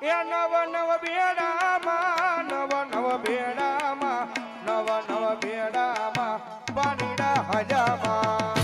એ નવ નવ બેડામાં નવ નવ બેડામાં નવ નવ બેડામાં પાણીડા હજામાં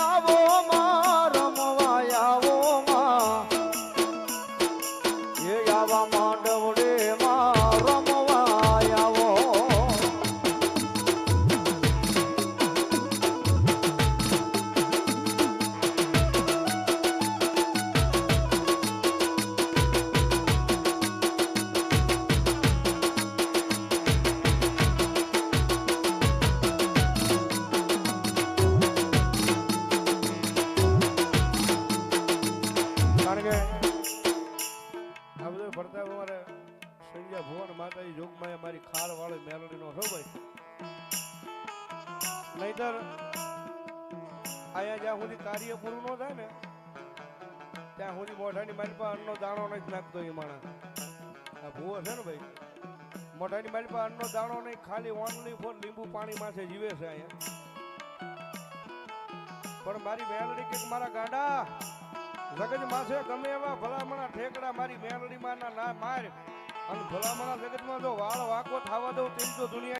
આવો માં રમવા આવો માં એ આવા માંડવડે માં રમવા આવો કારણ કે આ બધું ભરતા અમારે સંજય ભુવન માતાજી જોગમાં મારી ખાર વાળી મેલડીનો છો ભાઈ નહીતર અહીંયા જ્યાં સુધી કાર્ય પૂરું ન થાય ને ત્યાં સુધી મોઢાની મારી પાસે અન્નનો દાણો નથી નાખતો એ માણસ આ ભૂવો છે ને ભાઈ મોઢાની મારી પાસે અન્નનો દાણો નહીં ખાલી ઓનલી ફોર લીંબુ પાણી માથે જીવે છે અહીંયા પણ મારી મેલડી કે મારા ગાંડા જગત માથે ગમે એવા ભલામણા ઠેકડા મારી મેલડી માં ના માર અને ભલામણા જગતમાં જો વાળ વાકો થવા દઉં તેની તો દુનિયા